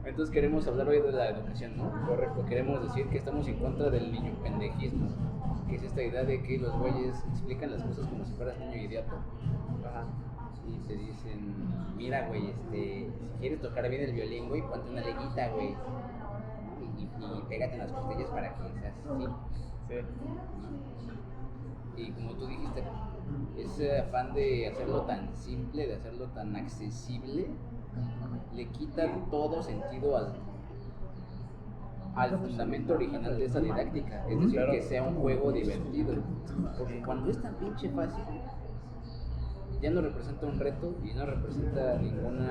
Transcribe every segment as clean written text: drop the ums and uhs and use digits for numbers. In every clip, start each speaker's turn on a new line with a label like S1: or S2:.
S1: Entonces queremos hablar hoy de la educación, ¿no?
S2: Correcto.
S1: Queremos decir que estamos en contra del niño pendejismo, que es esta idea de que los güeyes explican las cosas como si fueras niño idiota.
S2: Ajá.
S1: Y te dicen, mira, güey, si quieres tocar bien el violín, güey, ponte una leguita, güey. Y pégate en las costillas para que seas así.
S2: Sí.
S1: Y como tú dijiste, ese afán de hacerlo tan simple, de hacerlo tan accesible, le quita todo sentido al fundamento original de esa didáctica. Es decir,
S2: Claro.
S1: que sea un juego divertido. Porque cuando es tan pinche fácil, ya no representa un reto y no representa ningún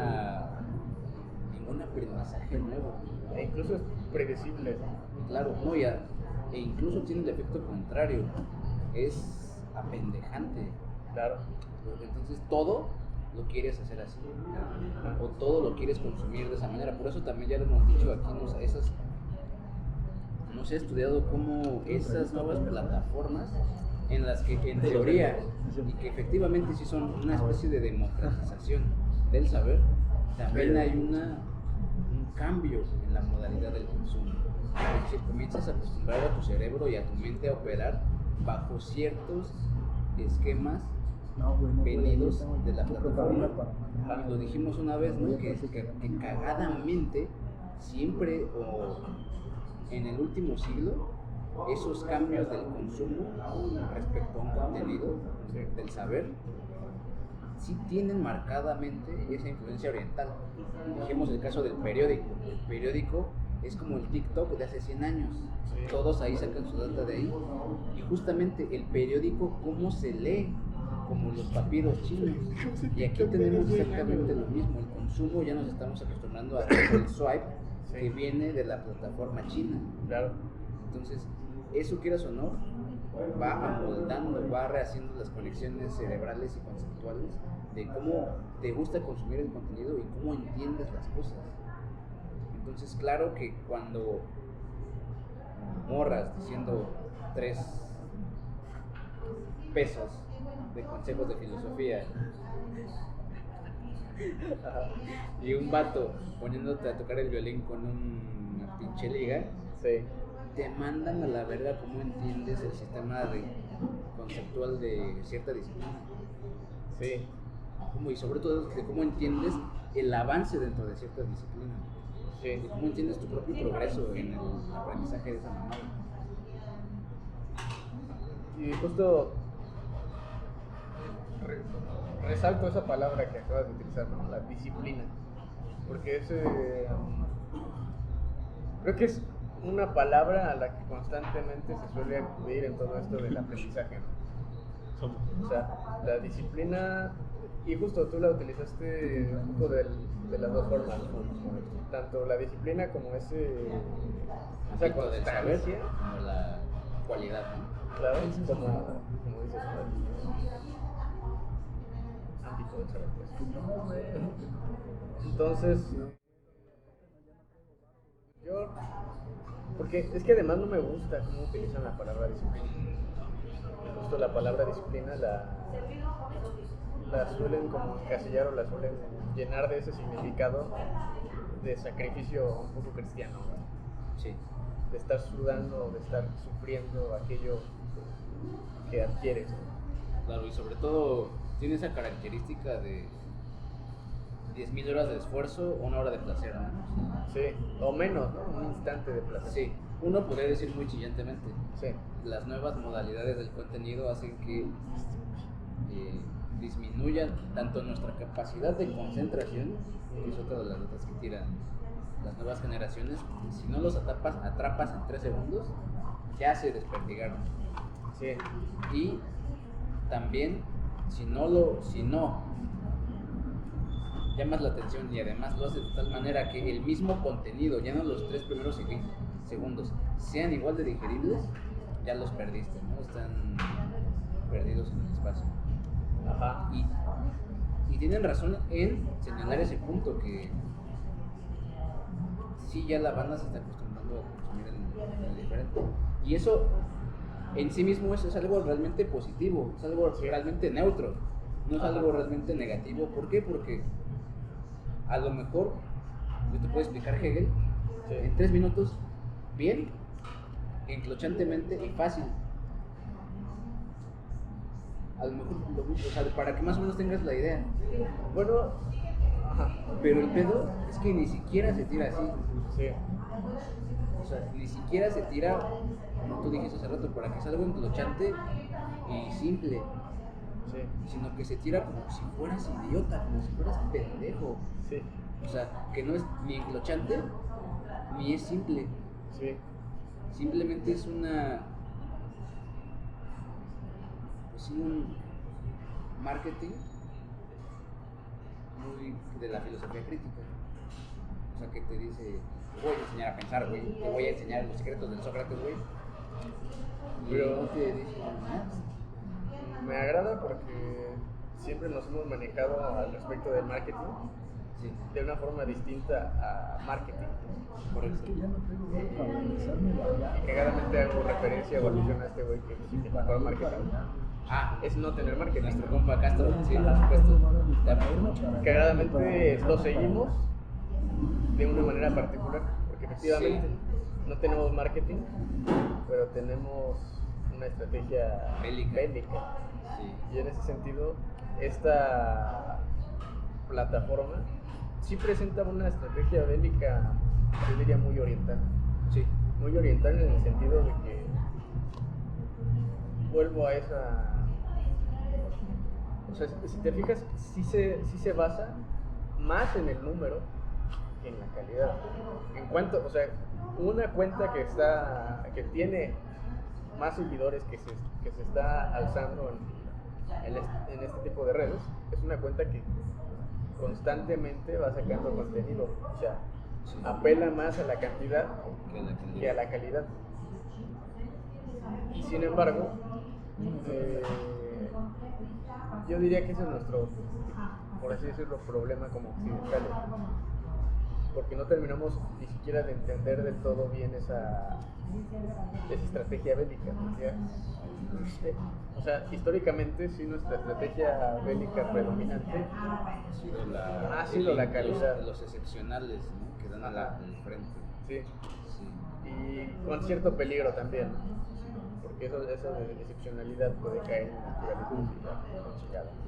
S1: aprendizaje nuevo.
S2: E incluso es predecible, ¿no?
S1: Claro, no, e incluso tiene el efecto contrario, es apendejante.
S2: Claro.
S1: Porque entonces todo lo quieres hacer así, o todo lo quieres consumir de esa manera. Por eso también ya lo hemos dicho aquí, no se ha estudiado cómo esas nuevas plataformas en las que en teoría y que efectivamente sí son una especie de democratización del saber, también hay un cambio en la modalidad del consumo. Es decir, comienzas a acostumbrar a tu cerebro y a tu mente a operar bajo ciertos esquemas venidos de la plataforma. Y lo dijimos una vez, ¿no? Que cagadamente siempre o en el último siglo esos cambios del consumo respecto a un contenido del saber sí tienen marcadamente esa influencia oriental. Dijimos el caso del periódico. El periódico es como el TikTok de hace 100 años. Todos ahí sacan su data de ahí. Y justamente el periódico, ¿cómo se lee? Como los papiros chinos. Y aquí tenemos exactamente lo mismo. El consumo ya nos estamos acostumbrando a el swipe que viene de la plataforma china.
S2: Claro.
S1: Entonces, eso quieras o no, va amoldando, va rehaciendo las conexiones cerebrales y conceptuales de cómo te gusta consumir el contenido y cómo entiendes las cosas. Entonces, claro que cuando morras diciendo 3 pesos de consejos de filosofía y un vato poniéndote a tocar el violín con una pinche liga,
S2: Sí.
S1: te mandan a la verga cómo entiendes el sistema conceptual de cierta disciplina.
S2: Sí.
S1: Y sobre todo de cómo entiendes el avance dentro de cierta disciplina.
S2: Sí.
S1: De cómo entiendes tu propio progreso en el aprendizaje de esa mamada.
S2: Y justo resalto esa palabra que acabas de utilizar, ¿no? La disciplina. Porque creo que es una palabra a la que constantemente se suele acudir en todo esto del aprendizaje, ¿no? O sea, la disciplina, y justo tú la utilizaste un poco de las dos formas, ¿no? Tanto la disciplina como esa
S1: Tanto del saber
S2: constancia,
S1: como la cualidad, ¿no?
S2: claro, como dices, ámbito del saber, pues. Entonces, porque es que además no me gusta cómo utilizan la palabra disciplina. Justo la palabra disciplina la suelen como encasillar o la suelen llenar de ese significado de sacrificio un poco cristiano, ¿no?
S1: Sí.
S2: De estar sudando, de estar sufriendo aquello que adquieres, ¿no?
S1: Claro, y sobre todo tiene esa característica de 10.000 horas de esfuerzo, 1 hora de placer, ¿no?
S2: Sí, o menos, ¿no? Un instante de placer.
S1: Sí, uno podría decir muy chillantemente.
S2: Sí.
S1: Las nuevas modalidades del contenido hacen que disminuya tanto nuestra capacidad de concentración, que es otra de las notas que tiran las nuevas generaciones. Si no los atrapas en 3 segundos, ya se desperdigaron.
S2: Sí.
S1: Y también, si no llamas la atención y además lo haces de tal manera que el mismo contenido, ya no los 3 primeros segundos, sean igual de digeribles, ya los perdiste, ¿no? Están perdidos en el espacio.
S2: Ajá.
S1: Y tienen razón en señalar ese punto, que sí, ya la banda se está acostumbrando a consumir en el diferente. Y eso en sí mismo es algo realmente positivo, es algo realmente neutro, no es algo realmente negativo. ¿Por qué? Porque a lo mejor yo te puedo explicar Hegel en 3 minutos, bien, enclochantemente y fácil. A lo mejor, o sea, para que más o menos tengas la idea.
S2: Bueno, ajá.
S1: Pero el pedo es que ni siquiera se tira así.
S2: Sí.
S1: O sea, ni siquiera se tira, como tú dijiste hace rato, para que sea algo enclochante y simple.
S2: Sí.
S1: Sino que se tira como si fueras idiota, como si fueras pendejo.
S2: Sí.
S1: O sea, que no es ni enclochante ni es simple.
S2: Sí.
S1: Simplemente es una. Pues sí, un marketing muy de la filosofía crítica. O sea, que te dice, te voy a enseñar a pensar, güey. Te voy a enseñar los secretos del Sócrates, güey. Y
S2: Pero
S1: no te dice nada.
S2: me agrada porque siempre nos hemos manejado al respecto del marketing
S1: Sí,
S2: de una forma distinta a marketing.
S1: correcto.
S2: Y cagadamente hago referencia o alusión a este güey que significó marketing.
S1: Ah,
S2: Es no tener marketing.
S1: nuestro compa Castro, sí, por supuesto.
S2: Cagadamente lo seguimos de una manera particular, porque efectivamente no tenemos marketing, pero tenemos una estrategia
S1: Bélica. Sí.
S2: Y en ese sentido, esta plataforma sí presenta una estrategia bélica, yo diría muy oriental.
S1: Sí.
S2: Muy oriental en el sentido de que vuelvo a esa. O sea, si te fijas, sí se basa más en el número que en la calidad. En cuanto, o sea, una cuenta que tiene más seguidores que se está alzando en este tipo de redes, es una cuenta que constantemente va sacando contenido. O sea, apela más a la cantidad que a la calidad. Y sin embargo, yo diría que ese es nuestro, por así decirlo, problema como occidentales, porque no terminamos ni siquiera de entender del todo bien esa estrategia bélica. Porque, o sea, históricamente sí nuestra estrategia bélica predominante ha sido la calidad.
S1: Los excepcionales, ¿no? Que dan al frente.
S2: Sí.
S1: Sí.
S2: Y con cierto peligro también, porque eso de excepcionalidad puede caer en naturalismo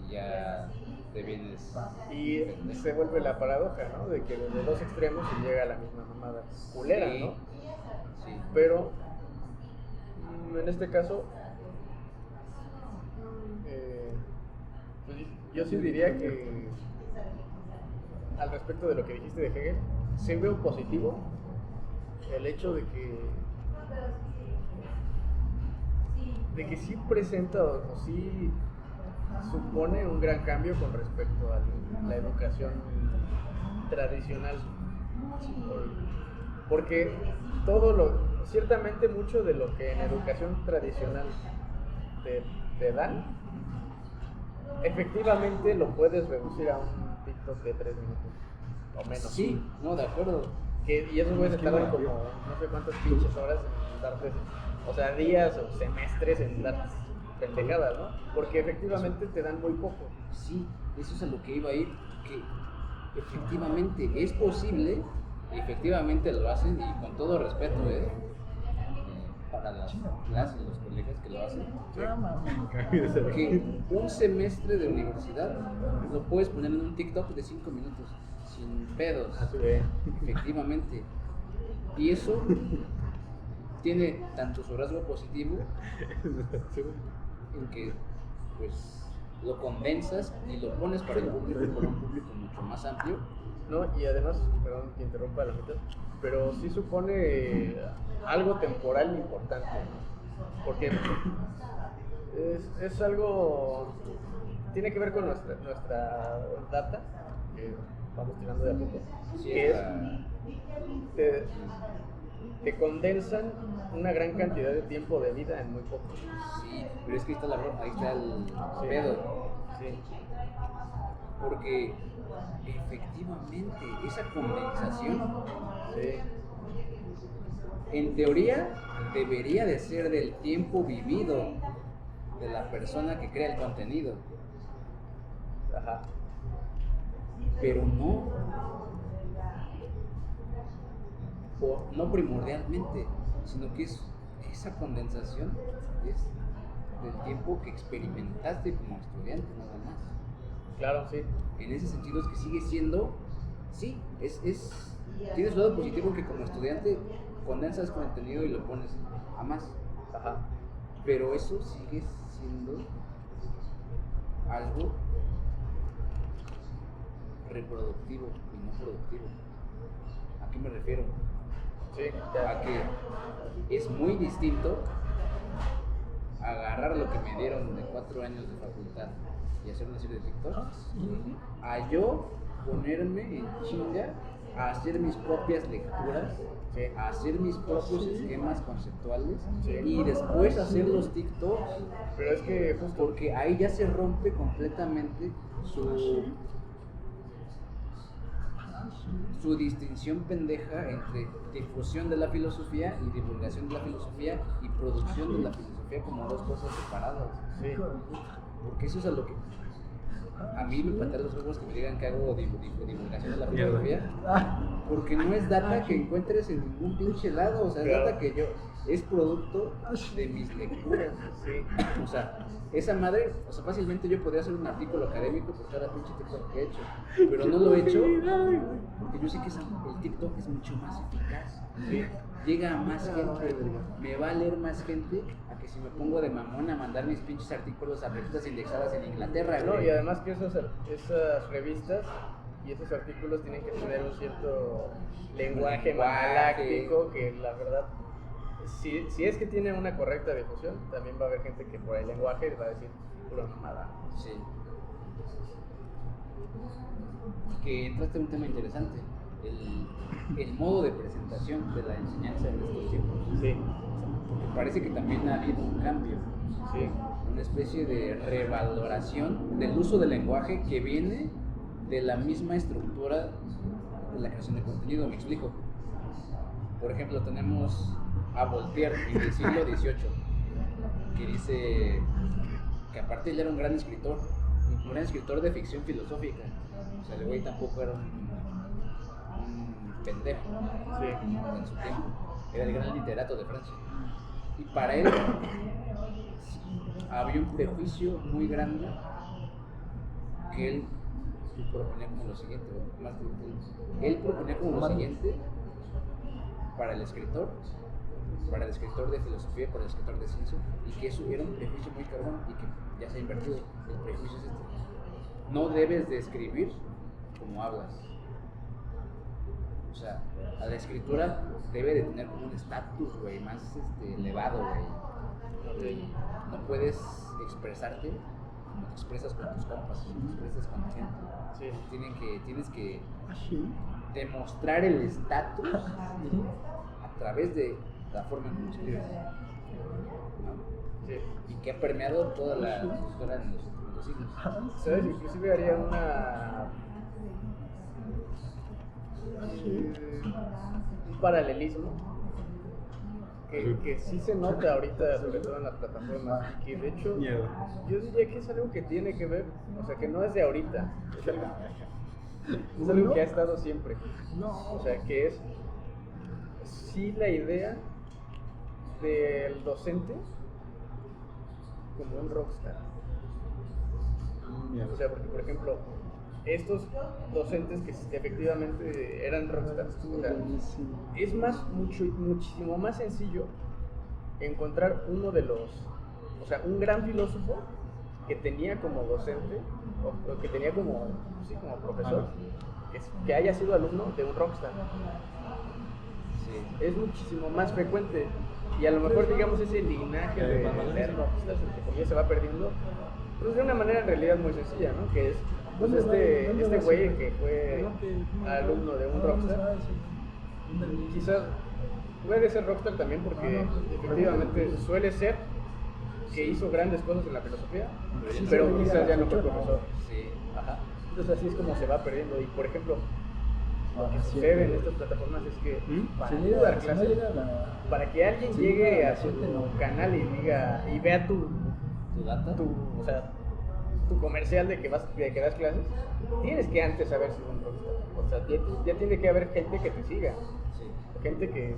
S1: Y ya te vienes.
S2: y se vuelve la paradoja, ¿no? De que desde dos extremos se llega a la misma mamada culera,
S1: Sí.
S2: ¿no?
S1: Sí.
S2: Pero en este caso, pues, yo sí diría que al respecto de lo que dijiste de Hegel, sí veo positivo el hecho de que sí presenta o sí supone un gran cambio con respecto a la educación tradicional. Porque ciertamente mucho de lo que en educación tradicional te dan, efectivamente lo puedes reducir a un TikTok de 3 minutos o menos.
S1: Sí, no, de acuerdo.
S2: Y esos güeyes se tardan como no sé cuántas pinches horas en darte, o sea, días o semestres en dar pendejadas, ¿no? Porque efectivamente te dan muy poco.
S1: Sí, eso es a lo que iba a ir, que efectivamente es posible, efectivamente lo hacen, y con todo respeto, para las clases, los colegas que lo hacen, que un semestre de universidad lo puedes poner en un TikTok de 5 minutos, sin pedos, efectivamente. Y eso tiene tanto su rasgo positivo, en que pues lo condensas y lo pones para un público mucho más amplio.
S2: No, y además, perdón que interrumpa la mitad, pero sí supone algo temporal importante, ¿no? Porque es algo, tiene que ver con nuestra data, que vamos tirando de a poco,
S1: Sí,
S2: que es, te condensan una gran cantidad de tiempo de vida en muy poco.
S1: Sí, pero es que ahí está el
S2: Sí.
S1: pedo.
S2: Sí.
S1: Porque efectivamente esa condensación,
S2: Sí.
S1: en teoría, debería de ser del tiempo vivido de la persona que crea el contenido.
S2: Ajá.
S1: Pero no. o no primordialmente, sino que es esa condensación es del tiempo que experimentaste como estudiante, nada más.
S2: Claro, sí.
S1: En ese sentido es que sigue siendo, sí, tiene su lado positivo que como estudiante condensas contenido y lo pones a más.
S2: Ajá.
S1: Pero eso sigue siendo algo reproductivo y no productivo. ¿A qué me refiero?
S2: Sí,
S1: A que es muy distinto agarrar lo que me dieron de 4 años de facultad y hacer una serie de TikToks, a yo ponerme en chinga a hacer mis propias lecturas,
S2: sí,
S1: a hacer mis propios esquemas conceptuales
S2: sí,
S1: y después hacer los TikToks,
S2: pero es que justo
S1: porque ahí ya se rompe completamente su distinción pendeja entre difusión de la filosofía y divulgación de la filosofía y producción de la filosofía como dos cosas separadas.
S2: sí,
S1: Porque eso es a lo que a mí me patean los huevos que me digan que hago divulgación de la filosofía, porque no es data que encuentres en ningún pinche lado, o sea, es
S2: Claro.
S1: data que es producto de mis lecturas.
S2: sí,
S1: O sea, esa madre, o sea, fácilmente yo podría hacer un artículo académico por cada pinche TikTok que he hecho, pero no lo he hecho porque yo sé que el TikTok es mucho más eficaz.
S2: sí.
S1: Llega a más gente, me va a leer más gente a que si me pongo de mamón a mandar mis pinches artículos a revistas indexadas en Inglaterra,
S2: No,
S1: güey.
S2: y además que esas revistas y esos artículos tienen que tener un cierto lenguaje galáctico que la verdad, si es que tiene una correcta difusión, también va a haber gente que por el lenguaje va a decir pura mamada.
S1: Sí. Que entraste en un tema interesante, el modo de presentación de la enseñanza en estos tiempos.
S2: Sí,
S1: Porque parece que también ha habido un cambio,
S2: sí,
S1: una especie de revaloración del uso del lenguaje que viene de la misma estructura de la creación de contenido. Me explico. Por ejemplo, tenemos a Voltaire en el siglo XVIII, que dice que aparte él era un gran escritor de ficción filosófica. O sea, el güey tampoco era un pendejo
S2: sí,
S1: en su tiempo. Era el gran literato de Francia. Y para él había un prejuicio muy grande que él proponía como lo siguiente, él proponía como lo siguiente para el escritor de filosofía, para el escritor de ciencia, y que eso era un prejuicio muy cabrón y que ya se ha invertido. El prejuicio es este: no debes de escribir como hablas. O sea, a la escritura debe de tener como un estatus, güey, más elevado, güey. No puedes expresarte como te expresas con tus compas, como te expresas con la gente.
S2: sí.
S1: Tienes que demostrar el estatus a través de la forma en que lo escribes, ¿no?
S2: Sí.
S1: Y que ha permeado toda la cultura en los siglos.
S2: ¿Sabes? Inclusive haría un paralelismo que sí se nota ahorita, sobre todo en las plataformas, y que de hecho yo diría que es algo que tiene que ver, o sea, que no es de ahorita, es algo que ha estado siempre. O sea, que es sí la idea del docente como un rockstar. O sea, porque por ejemplo, estos docentes que efectivamente eran rockstars, o sea, es muchísimo más sencillo encontrar o sea, un gran filósofo que tenía como docente o que tenía como profesor, que haya sido alumno de un rockstar.
S1: Sí.
S2: Es muchísimo más frecuente, y a lo mejor digamos ese linaje de rockstars que se va perdiendo, pues de una manera en realidad muy sencilla, ¿no? Que es pues este güey que fue alumno de un rockstar, quizás puede ser rockstar también porque efectivamente suele ser que hizo grandes cosas en la filosofía, pero quizás ya no fue profesor.
S1: Sí.
S2: Ajá. Entonces así es como se va perdiendo. Y por ejemplo, lo que sucede en estas plataformas es que para tú dar clases, para que alguien llegue a tu canal y diga y vea
S1: ¿Tu data?
S2: o sea, tu comercial de que das clases, tienes que antes haber sido un rockstar. O sea, ya tiene que haber gente que te siga.
S1: Sí.
S2: gente que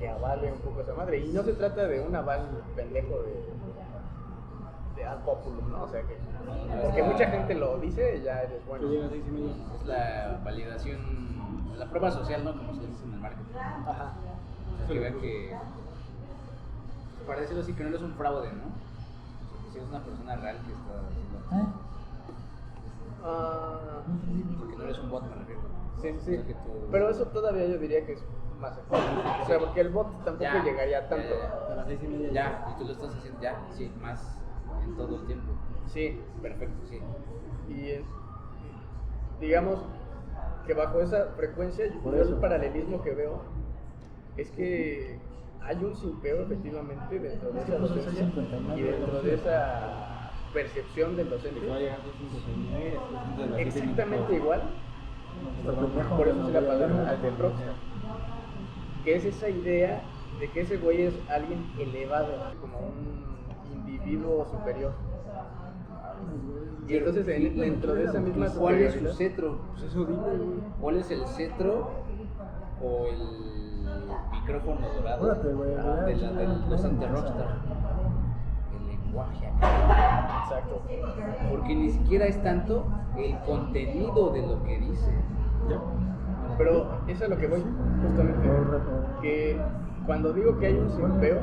S2: avale un poco esa madre. Y no se trata de un aval pendejo de ad populum, ¿no? O sea que, porque mucha gente lo dice, ya eres bueno.
S1: Es la validación, la prueba social, ¿no? Como se le dice en el marketing.
S2: Ajá.
S1: O sea, que vean que, para decirlo así, que no eres un fraude, ¿no? O sea, que si eres una persona real que está haciendo. Porque no eres un bot, me refiero.
S2: Sí,
S1: O
S2: sí.
S1: sea, que tú-
S2: Pero eso todavía yo diría que es más efectivo. O sea, porque el bot tampoco
S1: Ya,
S2: llegaría tanto.
S3: A las 6:30
S1: Ya, y tú lo estás haciendo ya, sí, más en todo el tiempo.
S2: Sí.
S1: Perfecto, sí.
S2: Y digamos que bajo esa frecuencia, yo el paralelismo que veo es que hay un simpeo efectivamente dentro de esa docencia y dentro de esa percepción del docente. Exactamente igual. Por eso se la palabra al del rockstar. Que es esa idea de que ese güey es alguien elevado, como un individuo superior. Y entonces dentro de esa misma
S1: ¿Cuál es su
S2: superioridad-
S1: cetro?
S3: Pues eso dime, güey.
S1: ¿Cuál es el cetro o el micrófono dorado
S3: Espérate, güey,
S1: de
S3: ya,
S1: del docente
S3: ya,
S1: rockstar? El lenguaje acá.
S2: Exacto.
S1: Porque ni siquiera es tanto el contenido de lo que dice.
S2: Pero eso es a lo que voy, justamente. Que cuando digo que hay un simpeo,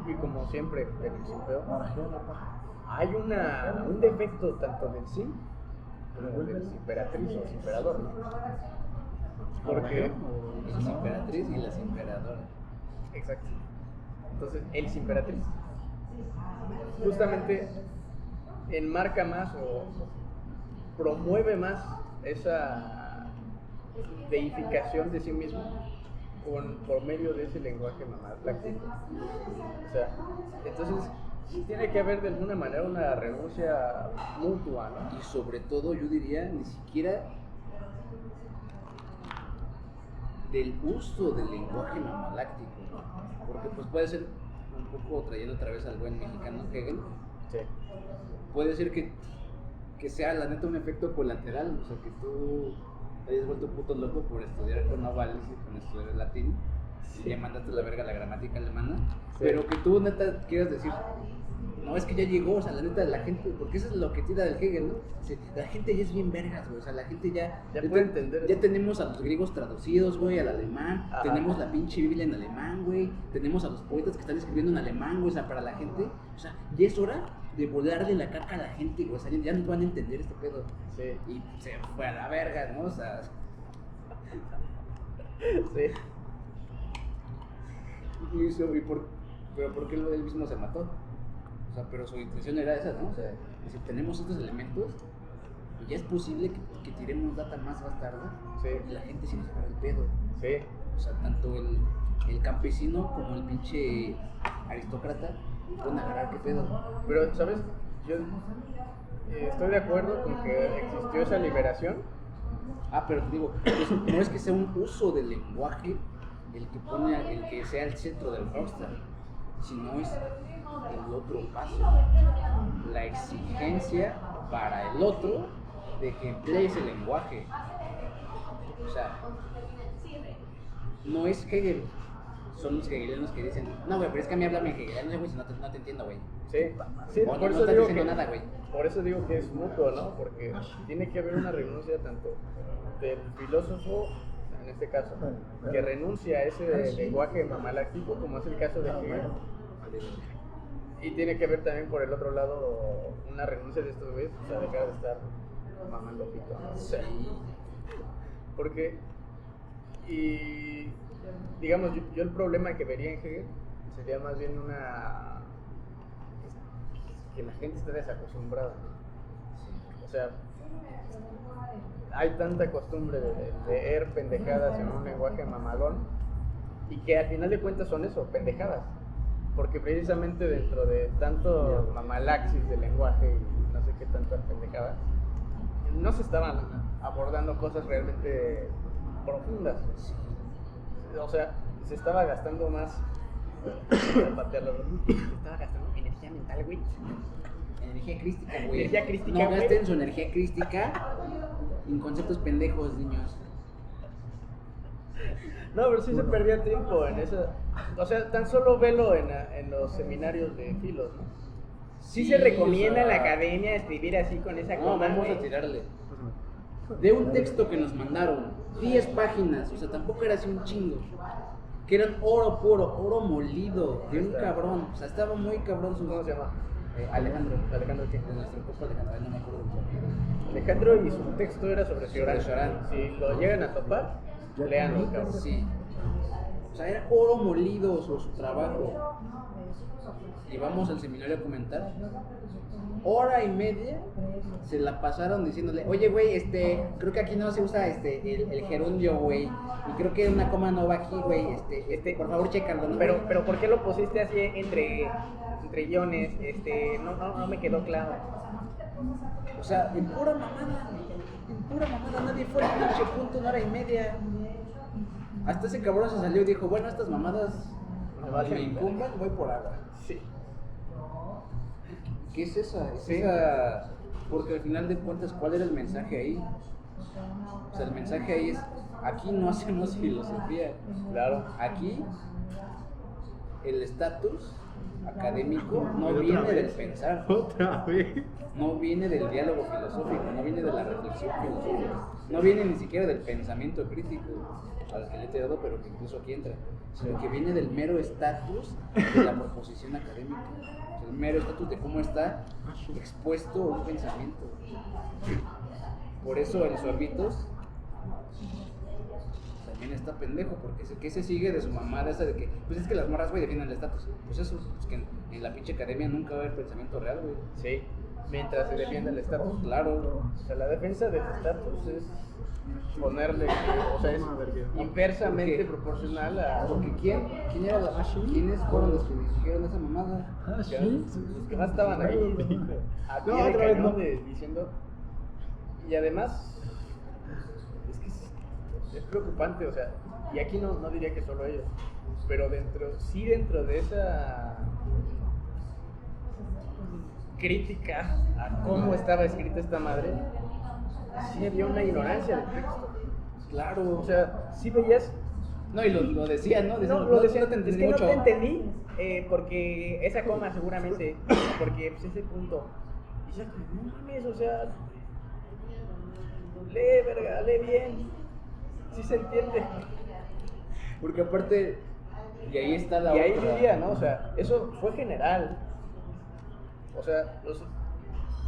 S2: y como siempre en el simpeo, hay un defecto tanto del sim como del simperatriz o simperador, ¿no? Porque,
S1: El simperatriz y la simperadora.
S2: exacto. Entonces, el simperatriz justamente enmarca más o promueve más esa deificación de sí mismo por medio de ese lenguaje mamáctico. O sea, entonces tiene que haber de alguna manera una renuncia mutua, ¿no?
S1: Y sobre todo, yo diría, ni siquiera del uso del lenguaje mamaláctico, ¿no? Porque pues puede ser, un poco trayendo otra vez al buen mexicano Hegel,
S2: Sí.
S1: puede ser que sea la neta un efecto colateral, o sea, que tú te hayas vuelto puto loco por estudiar con Novalis y con estudiar el latín, y ya mandaste la verga la gramática alemana, pero que tú neta quieras decir, no, es que ya llegó, o sea, la neta de la gente, porque eso es lo que tira del Hegel, ¿no? O sea, la gente ya es bien vergas, güey, o sea, la gente ya
S2: puede entender
S1: ya
S2: eso.
S1: tenemos a los griegos traducidos, güey, al alemán,
S2: Ajá.
S1: tenemos la pinche Biblia en alemán, güey, tenemos a los poetas que están escribiendo en alemán, güey, o sea, para la gente, o sea, ya es hora de volarle la caca a la gente, güey, o sea, ya no van a entender este pedo.
S2: Sí.
S1: Y se fue a la verga, ¿no? O sea,
S2: Sí.
S1: pero ¿por qué él mismo se mató? O sea, pero su intención era esa, ¿no? O sea, si tenemos estos elementos, y ya es posible que tiremos data más bastarda,
S2: Sí.
S1: y la gente sí nos agarra el pedo.
S2: Sí.
S1: O sea, tanto el campesino como el pinche aristócrata pueden agarrar qué pedo.
S2: Pero, ¿sabes? Yo estoy de acuerdo con que existió esa liberación.
S1: Ah, pero te digo, no es que sea un uso del lenguaje el que sea el centro del rockstar, sino es el otro paso, la exigencia para el otro de que emplee ese lenguaje. O sea, no es Hegel, son los hegelianos que dicen, no, güey, pero es que a mí háblame hegeliano, güey, si no te entiendo, güey.
S2: Sí, sí,
S1: O no,
S2: por
S1: no
S2: eso
S1: estás
S2: digo
S1: diciendo
S2: que,
S1: nada, güey.
S2: por eso digo que es mutuo, ¿no? Porque tiene que haber una renuncia tanto del filósofo, en este caso, que renuncia a ese lenguaje mamaláctico, como es el caso de Hegel, y tiene que haber también por el otro lado una renuncia de estos güeyes, o sea, dejar de estar mamando pito, ¿no? O sea, porque, y digamos, yo el problema que vería en Hegel sería más bien que la gente está desacostumbrada, ¿no? O sea, hay tanta costumbre de leer pendejadas en un lenguaje mamalón y que al final de cuentas son eso, pendejadas, porque precisamente dentro de tanto mamalaxis de lenguaje y no sé qué tantas pendejadas, no se estaban abordando cosas realmente profundas. O sea, se estaba gastando más patearlo, se estaba gastando energía mental, güey.
S1: Energía crística, güey.
S2: Energía crística,
S1: no
S2: güey.
S1: gasten su energía crística en conceptos pendejos, niños.
S2: No, pero sí se perdía tiempo en eso. O sea, tan solo velo en los seminarios de filos, ¿no? Sí, se recomienda en la academia escribir así con esa
S1: No,
S2: coma,
S1: vamos
S2: güey.
S1: a tirarle. De un texto que nos mandaron, 10 páginas, o sea, tampoco era así un chingo. Que eran oro puro, oro molido, de un cabrón. O sea, estaba muy cabrón su.
S2: ¿Cómo se llama?
S1: Alejandro.
S2: Alejandro, ¿qué?
S1: De nuestro compa Alejandro, no me acuerdo de su apellido.
S2: Alejandro, y su texto era sobre
S1: Sobre
S2: Ciorán.
S1: Ciorán.
S2: Si lo llegan a topar, leanlo, cabrón.
S1: Sí. O sea, era oro molido su trabajo. Y vamos al seminario a comentar. Hora y media se la pasaron diciéndole, oye, güey, creo que aquí no se usa el gerundio, güey. Y creo que una coma no va aquí, güey. Por favor, chécalo, ¿no?
S2: Pero ¿por qué lo pusiste así entre guiones? No me quedó claro.
S1: O sea, en pura mamada, nadie fue al pinche punto, una hora y media. Hasta ese cabrón se salió y dijo, bueno, estas mamadas me incumban, voy por agua.
S2: Sí.
S1: ¿Qué es esa?
S2: Sí.
S1: Esa... Porque al final de cuentas, ¿cuál era el mensaje ahí? O sea, el mensaje ahí es, aquí no hacemos filosofía.
S2: Claro.
S1: Aquí, el estatus académico no
S3: ¿Otra
S1: viene del
S3: vez?
S1: pensar.
S3: Otra vez.
S1: No viene del diálogo filosófico, no viene de la reflexión filosófica, no viene ni siquiera del pensamiento crítico al que le he tirado, pero que incluso aquí entra, sino que viene del mero estatus de la proposición académica, el mero estatus de cómo está expuesto un pensamiento. Por eso en Sorbitos también está pendejo, porque ¿qué se sigue de su mamada esa de que, pues es que las morras, güey, defienden el estatus? Pues eso, pues que en la pinche academia nunca va a haber pensamiento real, güey.
S2: Sí. Mientras se defienda el estatus.
S1: Claro.
S2: O sea, la defensa del estatus es ponerle, o sea, es inversamente
S1: Porque-
S2: proporcional a...
S1: Porque ¿quiénes fueron los que dijeron esa mamada?
S3: Ah,
S2: que-
S3: sí.
S2: los que más estaban ahí a pie
S3: No,
S2: de
S3: otra vez
S2: cañón
S3: no.
S2: diciendo. Y además es que es preocupante, o sea, y aquí no diría que solo ellos, pero dentro de esa crítica a cómo estaba escrita esta madre, sí había una ignorancia del texto.
S1: Claro.
S2: O sea, sí veías.
S1: No, y lo decían, ¿no? Decían,
S2: Lo decía,
S1: no te
S2: es
S1: entendí
S2: que
S1: mucho.
S2: no te entendí, porque esa coma seguramente, porque pues ese punto. Y ya, no mames, o sea, lee, verga, lee bien, sí se entiende.
S1: Porque aparte, y ahí está la
S2: Y ahí
S1: otra.
S2: diría, ¿no? O sea, eso fue general. O sea,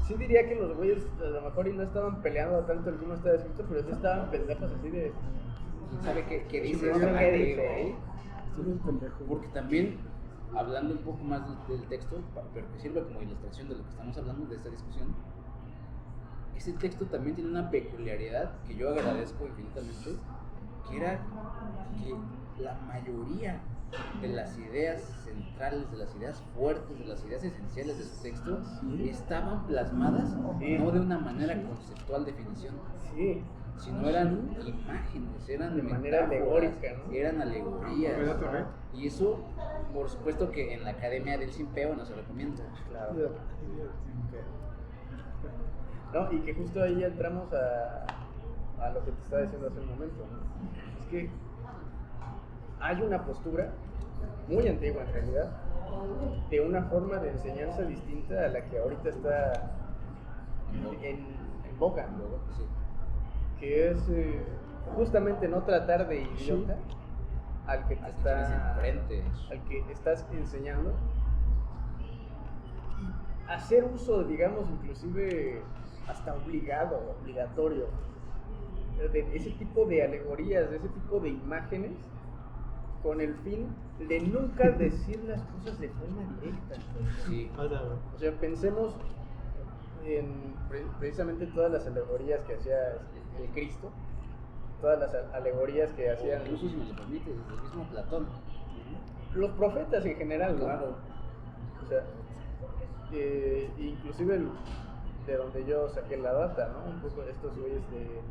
S2: sí diría que los güeyes a lo mejor y no estaban peleando tanto el cómo estaba escrito, pero sí estaban pendejos así de...
S1: ¿Sabe qué dice?
S2: Sí, no
S1: esta
S2: sé
S1: madre,
S2: qué dice,
S1: güey?
S3: Soy un pendejo.
S1: Porque también, hablando un poco más del texto, pero que sirve como ilustración de lo que estamos hablando, de esta discusión, ese texto también tiene una peculiaridad que yo agradezco infinitamente, que era que la mayoría de las ideas centrales, de las ideas fuertes, de las ideas esenciales de ese texto, estaban plasmadas
S2: Sí.
S1: no de una manera conceptual definición,
S2: Sí,
S1: sino eran imágenes, eran
S2: De manera
S1: metáforas,
S2: alegórica, ¿no?
S1: eran alegorías.
S3: ¿Puedo otra vez?
S1: Y eso, por supuesto que en la Academia del Simpeo no se recomienda.
S2: claro. ¿No? Y que justo ahí ya entramos a lo que te estaba diciendo hace un momento, ¿no? Es que hay una postura muy antigua en realidad de una forma de enseñanza distinta a la que ahorita está en boga, ¿no?
S1: Sí.
S2: Que es justamente no tratar de idiota al que te
S1: Al que tienes
S2: está
S1: enfrente.
S2: al que estás enseñando y hacer uso, digamos, inclusive hasta obligatorio de ese tipo de alegorías, de ese tipo de imágenes, con el fin de nunca decir las cosas de forma directa.
S1: Sí.
S2: O sea, pensemos en precisamente todas las alegorías que hacía el Cristo, todas las alegorías que hacían
S1: Incluso si me lo permites, desde el mismo Platón.
S2: los profetas en general, ¿no?
S1: Claro.
S2: O sea, inclusive de donde yo saqué la data, ¿no? Un poco de estos güeyes de...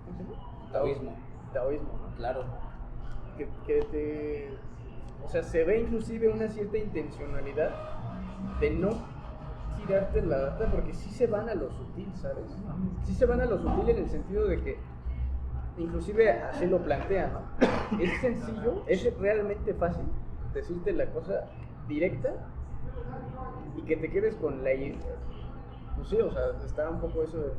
S2: ¿Cómo se llama?
S1: Taoísmo.
S2: Taoísmo, ¿no?
S1: Claro.
S2: O sea, se ve inclusive una cierta intencionalidad de no tirarte la data porque sí se van a lo sutil, ¿sabes? Sí se van a lo sutil en el sentido de que inclusive así lo plantea, ¿no? Es sencillo, es realmente fácil decirte la cosa directa y que te quedes con la... Pues sí, o sea, está un poco eso de...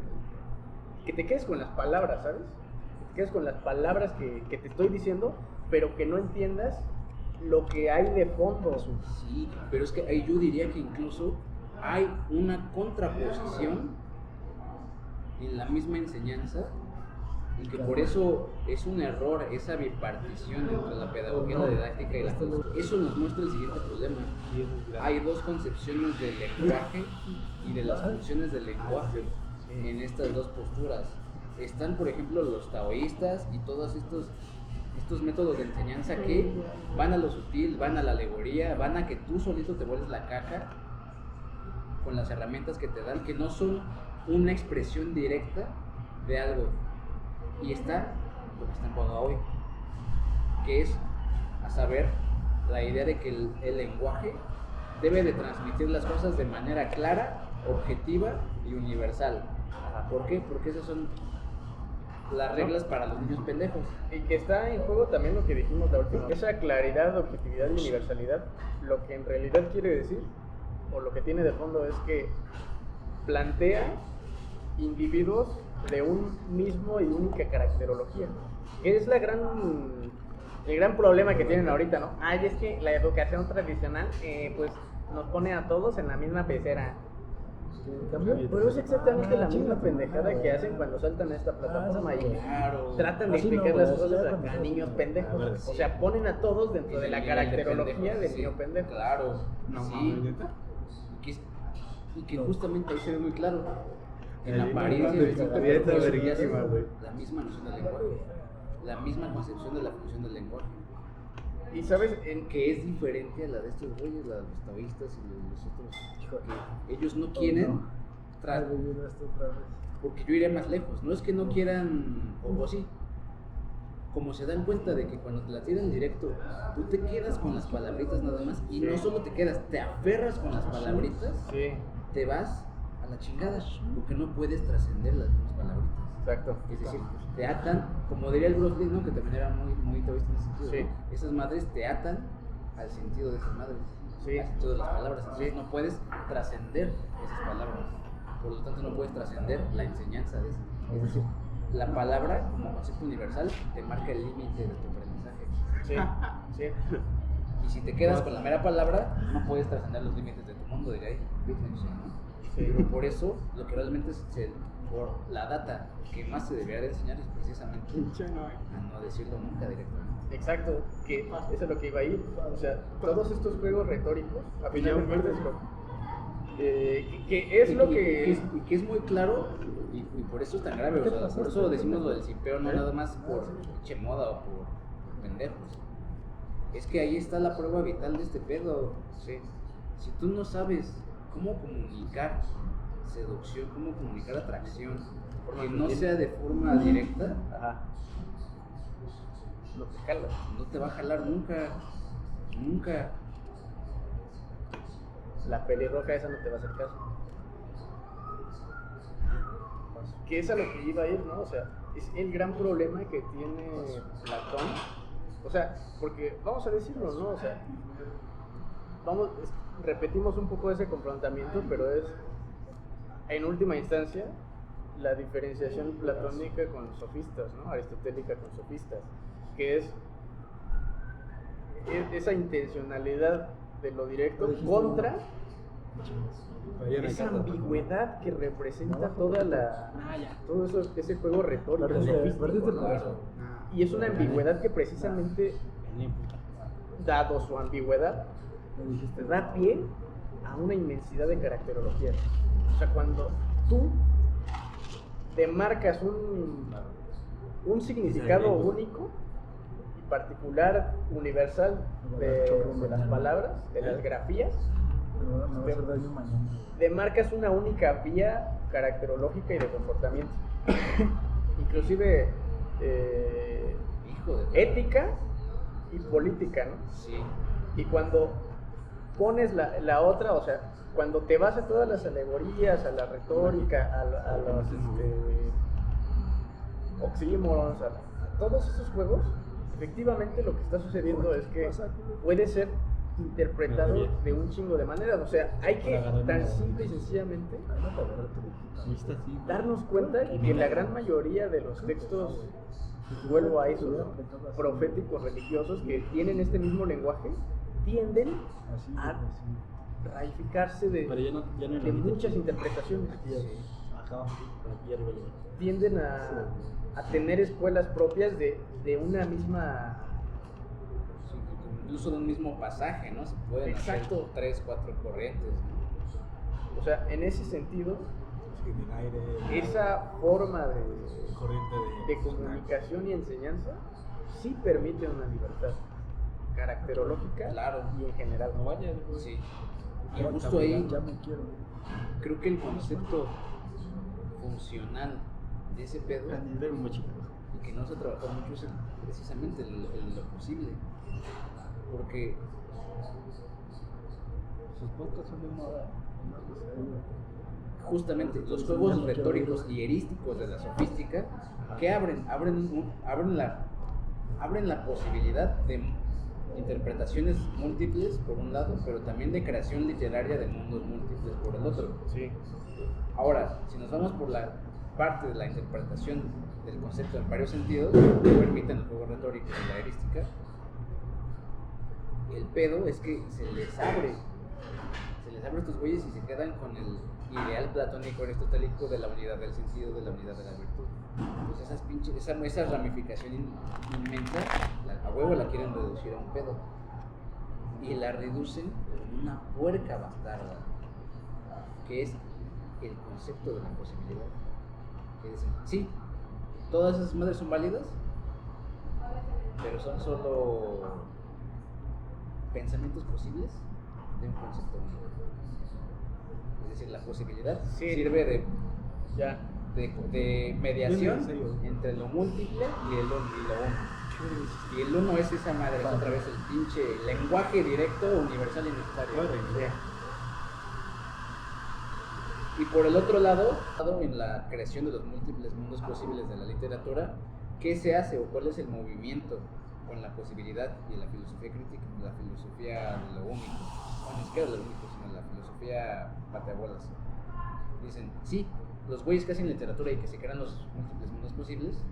S2: Que te quedes con las palabras, ¿sabes? Que te quedes con las palabras que te estoy diciendo, pero que no entiendas lo que hay de fondo.
S1: Sí, pero es que ahí yo diría que incluso hay una contraposición en la misma enseñanza y que por eso es un error esa bipartición entre la pedagogía, la didáctica y la filosofía. Eso nos muestra el siguiente problema. Hay dos concepciones del lenguaje y de las funciones del lenguaje en estas dos posturas. Están, por ejemplo, los taoístas y todos estos métodos de enseñanza que van a lo sutil, van a la alegoría, van a que tú solito te vuelves la caja con las herramientas que te dan, que no son una expresión directa de algo. Y está lo que está en boga hoy, que es, a saber, la idea de que el lenguaje debe de transmitir las cosas de manera clara, objetiva y universal. ¿Por qué? Porque esas son las reglas para los niños pendejos.
S2: Y que está en juego también lo que dijimos la última vez. Esa claridad, objetividad y universalidad, lo que en realidad quiere decir, o lo que tiene de fondo, es que plantea individuos de un mismo y única caracterología. Es el gran problema que tienen ahorita, ¿no? Ay, es que la educación tradicional, pues nos pone a todos en la misma pecera. Pero es exactamente la misma pendejada que hacen cuando saltan a esta plataforma y tratan de explicar las cosas a niños pendejos. O sea, ponen a todos dentro de la caracterología del niño pendejo.
S1: Claro, sí. Y que justamente ahí se ve muy claro. En la apariencia la misma noción del lenguaje, la misma concepción de la función del lenguaje.
S2: Y sabes,
S1: que es diferente a la de estos güeyes, la de los taoístas y los otros. Que ellos no quieren porque yo iría más lejos. No es que no quieran, o sí. Como se dan cuenta de que cuando te la tiran directo, tú te quedas con las palabritas nada más. Y no solo te quedas, te aferras con las palabritas, te vas a la chingada, porque no puedes trascender las mismas palabritas.
S2: Exacto.
S1: Es decir, te atan, como diría el Bruce Lee, ¿no? Que también era muy taoísta en ese sentido.
S2: Sí.
S1: ¿No? Esas madres te atan al sentido de esas madres,
S2: Sí.
S1: al sentido de las palabras. Entonces no puedes trascender esas palabras. Por lo tanto, no puedes trascender la enseñanza de esas. Es decir, la palabra, como concepto universal, te marca el límite de tu aprendizaje.
S2: Sí, sí.
S1: Y si te quedas con la mera palabra, no puedes trascender los límites de tu mundo, diría ahí. ¿No? Pero por eso, lo que realmente por la data que más se debería de enseñar es precisamente a no decirlo nunca directamente.
S2: Exacto, que eso es lo que iba a ir. O sea, todos estos juegos retóricos, a final de cuentas, que es lo que...
S1: Y que es muy claro, y por eso es tan grave. O sea, por eso decimos lo del cipeo, no nada más por pinche moda o por pendejos. Es que ahí está la prueba vital de este pedo.
S2: Sí.
S1: Si tú no sabes cómo comunicar seducción, cómo comunicar atracción, que no sea de forma directa,
S2: no te jala.
S1: No te va a jalar nunca, nunca.
S2: La pelirroja esa no te va a hacer caso. Que es a lo que iba a ir, ¿no? O sea, es el gran problema que tiene Platón. O sea, porque vamos a decirlo, ¿no? O sea, repetimos un poco ese confrontamiento, pero es, en última instancia, la diferenciación platónica con los sofistas, ¿no? Aristotélica con sofistas, que es esa intencionalidad de lo directo contra esa ambigüedad que representa todo ese juego retórico sofístico, ¿no? Y es una ambigüedad que precisamente, dado su ambigüedad, da pie a una inmensidad de caracterologías. O sea, cuando tú te marcas un significado único y particular, universal de las palabras, de las grafías, te marcas una única vía caracterológica y de comportamiento. Inclusive ética y política, ¿no?
S1: Sí.
S2: Y cuando pones la otra, o sea, cuando te vas a todas las alegorías, a la retórica, Oxymorons, a todos esos juegos, efectivamente lo que está sucediendo es que puede ser interpretado de un chingo de maneras. O sea, hay que tan simple y sencillamente darnos cuenta que la gran mayoría de los textos, vuelvo a eso, ¿no?, proféticos religiosos que tienen este mismo lenguaje, tienden a ramificarse de muchas interpretaciones. Tienden a tener escuelas propias de una misma...
S1: Incluso de un mismo pasaje, ¿no? Se pueden
S2: Exacto.
S1: hacer 3, 4 corrientes, ¿no?
S2: O sea, en ese sentido, esa forma de comunicación y enseñanza sí permite una libertad caracterológica,
S1: Claro.
S2: y en general.
S1: Sí. Y justo ahí creo que el concepto funcional de ese pedo, y que no se ha trabajado mucho, es precisamente lo posible. Porque
S3: sus podcasts son de una hora.
S1: justamente los juegos retóricos y erísticos de la sofística, que abren la posibilidad de interpretaciones múltiples por un lado, pero también de creación literaria de mundos múltiples por el otro.
S2: Sí.
S1: Ahora, si nos vamos por la parte de la interpretación del concepto en varios sentidos, que permiten los juegos retóricos y la erística, el pedo es que se les abre a estos güeyes y se quedan con el ideal platónico aristotélico de la unidad del sentido, de la unidad de la virtud. Pues esa ramificación inmensa, a huevo la quieren reducir a un pedo. Y la reducen en una puerca bastarda, que es el concepto de la posibilidad. Que dicen, sí, todas esas madres son válidas, pero son solo pensamientos posibles de un concepto único. Es decir, la posibilidad sirve de mediación entre lo múltiple y lo uno. Y el uno es esa madre, es otra vez el pinche lenguaje directo, universal y necesario. Y por el otro lado, en la creación de los múltiples mundos posibles de la literatura, ¿qué se hace o cuál es el movimiento con la posibilidad y la filosofía crítica, la filosofía de lo único? Bueno, ni siquiera de lo único, sino la filosofía pateabolas. Dicen, sí, los güeyes que hacen literatura y que se crean los múltiples mundos posibles,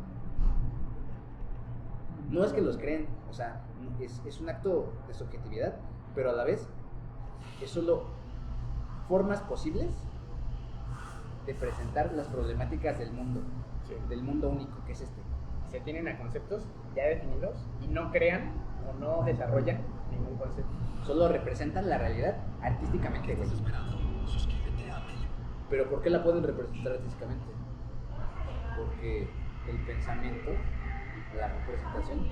S1: no es que los creen, o sea, es un acto de subjetividad, pero a la vez es solo formas posibles de presentar las problemáticas del mundo, del mundo único que es este.
S2: Se tienen a conceptos ya definidos y no crean o no desarrollan ningún concepto.
S1: Solo representan la realidad artísticamente. Pero ¿por qué la pueden representar artísticamente? Porque el pensamiento, la representación,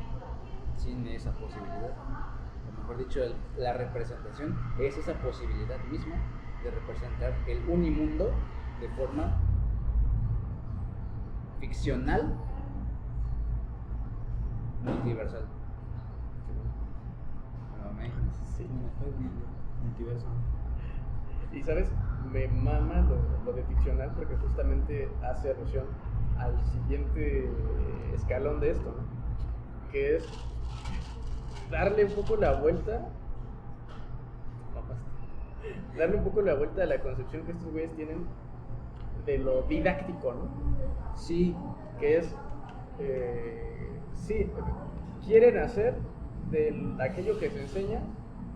S1: tiene esa posibilidad. O mejor dicho, la representación es esa posibilidad misma de representar el unimundo de forma ficcional, multiversal.
S2: Sí.
S3: Multiverso.
S2: Y sabes, me mama lo de ficcional porque justamente hace alusión al siguiente escalón de esto, ¿no? Que es darle un poco la vuelta a la concepción que estos güeyes tienen de lo didáctico, ¿no?
S1: Sí.
S2: Que es, sí, quieren hacer de aquello que se enseña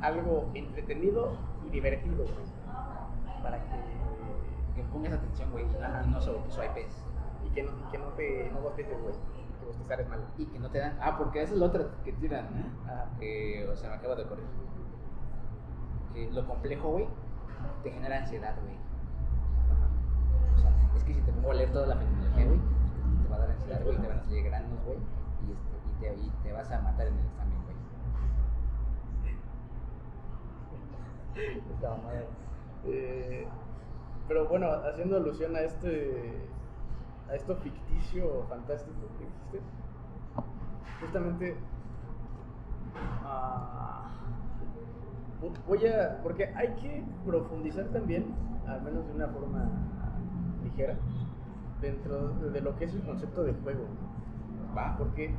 S2: algo entretenido y divertido, güey. Para
S1: Que pongas atención, güey, y no swipes.
S2: Y que no bosteces, güey. Que bostezar es malo.
S1: Y que no te dan. Porque esa es la otra que tiran, ¿no? Que, o sea, me acaba de ocurrir. Que lo complejo, güey, te genera ansiedad, güey. O sea, es que si te pongo a leer toda la fenomenología, güey, te va a dar ansiedad, güey, te van a salir granos, güey, y te vas a matar en el examen, güey.
S2: Está mal. Pero bueno, haciendo alusión a esto ficticio fantástico que existe, justamente porque hay que profundizar también, al menos de una forma ligera, dentro de lo que es el concepto de juego, ¿no?
S1: Va.
S2: Porque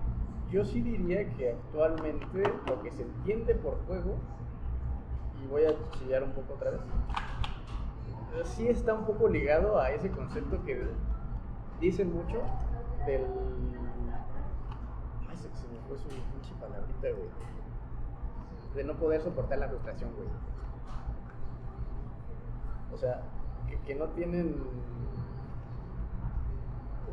S2: yo sí diría que actualmente lo que se entiende por juego, y voy a chillar un poco otra vez, sí está un poco ligado a ese concepto que dicen mucho del... Ay, se me fue su pinche palabrita, güey. De no poder soportar la frustración, güey. O sea, que no tienen...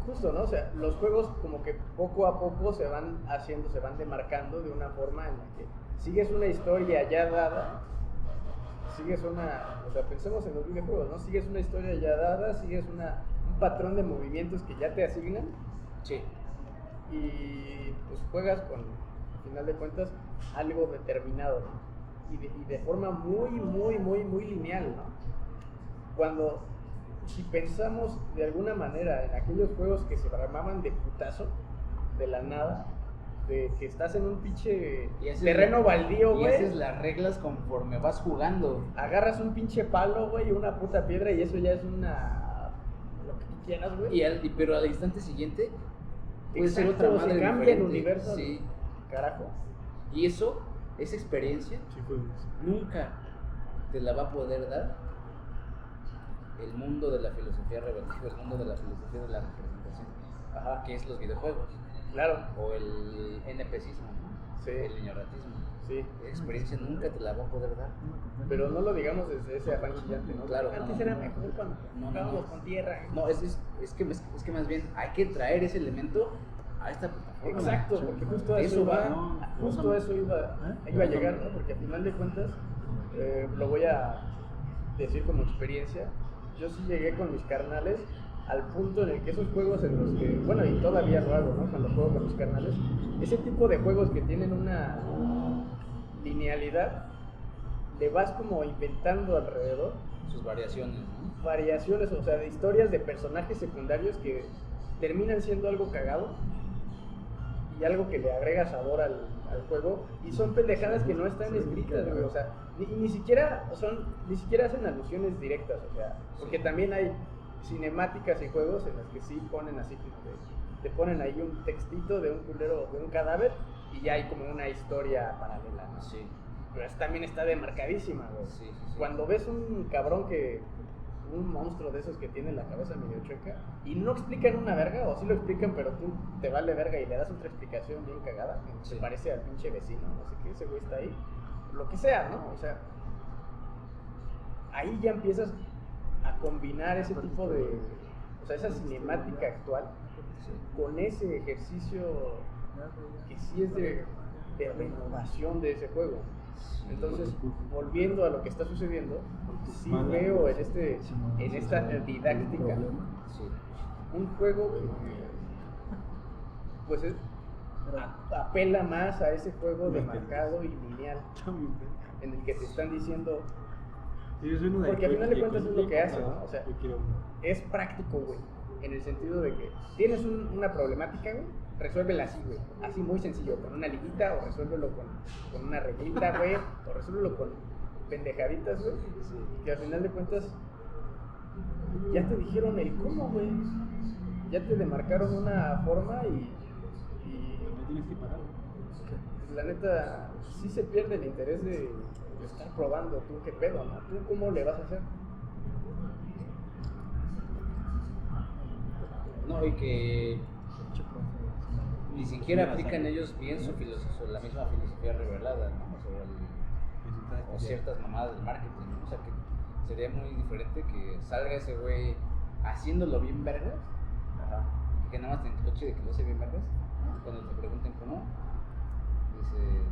S2: Justo, ¿no? O sea, los juegos como que poco a poco se van haciendo, se van demarcando de una forma en la que sigues una historia ya dada, sigues una... O sea, pensemos en los videojuegos, ¿no? Sigues una historia ya dada, sigues un patrón de movimientos que ya te asignan.
S1: Sí.
S2: Y pues juegas con, al final de cuentas, algo determinado, ¿no? Y de forma muy lineal, ¿no? Cuando, si pensamos de alguna manera en aquellos juegos que se armaban de putazo, de la nada, de que estás en un pinche terreno baldío, güey.
S1: Y haces las reglas conforme vas jugando.
S2: Agarras un pinche palo, güey, y una puta piedra y eso ya es una... lo que tú quieras, güey.
S1: Pero al instante siguiente puede ser
S2: Exacto,
S1: otra madre
S2: se cambia el
S1: diferente.
S2: universo.
S1: Sí.
S2: Carajo.
S1: Y eso, esa experiencia,
S3: Sí, fue eso.
S1: nunca te la va a poder dar el mundo de la filosofía reversiva, el mundo de la filosofía de la representación,
S2: Ajá.
S1: que es los videojuegos,
S2: Claro.
S1: o el NPCismo, ¿no?
S2: Sí.
S1: El ñoratismo.
S2: Sí.
S1: Esa experiencia nunca te la va a poder dar.
S2: Pero no lo digamos desde ese afán chillante, ¿no?
S1: Claro,
S2: Antes
S1: no,
S2: era
S1: no,
S2: mejor cuando
S1: no,
S2: jugábamos
S1: no.
S2: con tierra.
S1: No, es que más bien hay que traer ese elemento a esta plataforma.
S2: Exacto, porque justo a
S1: Eso
S2: eso
S1: va,
S2: iba, justo a eso iba a llegar, ¿no? Porque al final de cuentas, lo voy a decir como experiencia, yo sí llegué con mis carnales al punto en el que esos juegos en los que, bueno, y todavía lo hago, ¿no? Cuando juego con mis carnales, ese tipo de juegos que tienen una linealidad, le vas como inventando alrededor
S1: sus variaciones, ¿no?
S2: variaciones, o sea, de historias de personajes secundarios que terminan siendo algo cagado y algo que le agrega sabor al juego, y son pendejadas que no están escritas, güey, o sea, ni siquiera hacen alusiones directas, o sea, porque también hay cinemáticas y juegos en las que sí ponen así como te ponen ahí un textito de un culero, de un cadáver, y ya hay como una historia paralela, ¿no?
S1: Sí,
S2: Pero también está demarcadísima, güey.
S1: sí.
S2: Cuando ves un cabrón un monstruo de esos que tiene la cabeza medio chueca y no explican una verga, o sí lo explican, pero tú te vale verga y le das otra explicación bien cagada, que se parece al pinche vecino, no sé qué, ese güey está ahí, lo que sea, ¿no? O sea, ahí ya empiezas a combinar ese tipo de, o sea, esa cinemática actual con ese ejercicio que sí es de renovación de ese juego. Entonces, volviendo a lo que está sucediendo, sí veo en esta didáctica
S1: Sí.
S2: un juego que pues apela más a ese juego demarcado y lineal, en el que te están diciendo, porque al final de cuentas es lo que hace, ¿no? O sea, es práctico, güey, en el sentido de que tienes una problemática, güey, resuélvela así, güey, así muy sencillo, con una liguita, o resuélvelo con una reglita, güey, o resuélvelo con pendejaditas, güey, que al final de cuentas ya te dijeron el cómo, güey, ya te demarcaron una forma y
S3: No tienes que parar.
S2: la neta sí se pierde el interés de estar probando tú qué pedo, ¿no? ¿Tú cómo le vas a hacer?
S1: No, y que ni siquiera aplican ellos bien la misma filosofía revelada, ¿no? O ciertas mamadas del marketing, ¿no? O sea, que sería muy diferente que salga ese güey haciéndolo bien vergas, que nada más te encoche de que lo hace bien vergas, cuando te pregunten cómo, dices,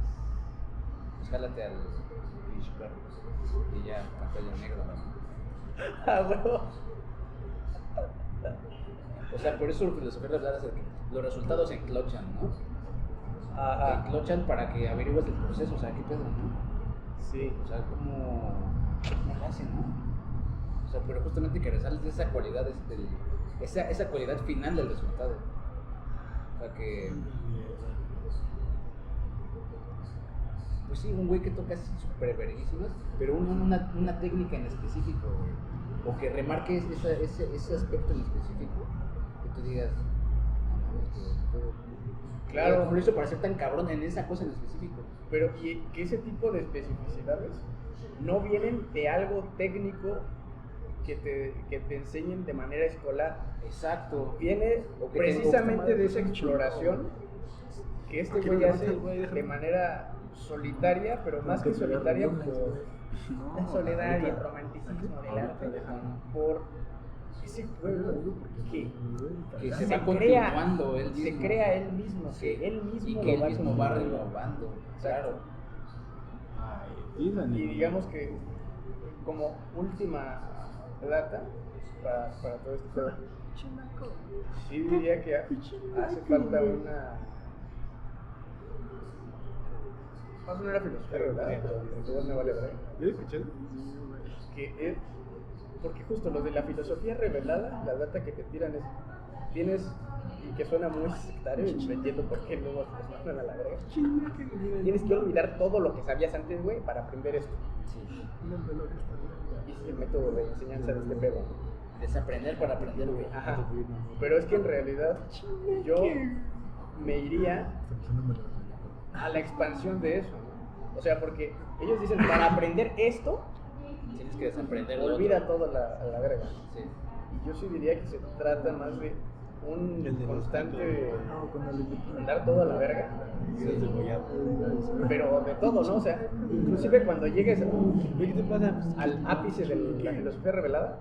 S1: pues jálate al pinche perro, y ya, pantalla negra, ¿no?
S2: Ah, huevo.
S1: O sea, por eso la filosofía revelada es que los resultados se enclochan, ¿no? Se enclochan para que averigües el proceso, o sea, qué pedo, ¿no?
S2: Sí.
S1: O sea, cómo lo hacen, ¿no? O sea, pero justamente que resalte esa cualidad, esa cualidad final del resultado. O sea, que... Pues sí, un güey que toca así súper verguísimas, pero una técnica en específico, güey. O que remarque ese aspecto en específico. que tú digas, no mames,
S2: Claro.
S1: ¿cómo lo hizo para ser tan cabrón en esa cosa en específico?
S2: Pero y que ese tipo de especificidades no vienen de algo técnico que te enseñen de manera escolar.
S1: Exacto.
S2: Viene
S1: O que
S2: precisamente de esa exploración que este güey hace de manera solitaria, pero más que solitaria por la soledad y el romanticismo del arte, por ese juego
S1: Que se
S2: se
S1: va
S2: crea,
S1: continuando él
S2: se
S1: mismo.
S2: crea él mismo,
S1: Sí.
S2: que él mismo
S1: Y
S2: lo
S1: que él
S2: va
S1: mismo va
S2: construyendo.
S1: renovando.
S2: Exacto.
S1: Claro.
S2: Y digamos que como última data para todo esto, pero sí diría que hace falta una... Vamos a poner la filosofía, ¿verdad? Pero entonces me vale ver.
S3: ¿Ya lo escuché?
S2: Que es, porque justo lo de la filosofía revelada, la data que te tiran es, tienes, y que suena muy sectario, y no entiendo por qué luego nos mandan a la verga, tienes que olvidar todo lo que sabías antes, güey, para aprender esto.
S1: Sí.
S2: Y ese es el método de enseñanza de este pedo.
S1: Desaprender para aprender, güey.
S2: Ajá. Pero es que en realidad yo me iría a la expansión de eso, ¿no? O sea, porque ellos dicen, para aprender esto,
S1: Tienes que desaprender. lo
S2: olvida
S1: otro.
S2: todo a la verga.
S1: Sí.
S2: Y yo sí diría que se trata más de un constante mandar todo a la verga, pero de todo, ¿no? O sea, inclusive cuando llegues al ápice de la filosofía revelada,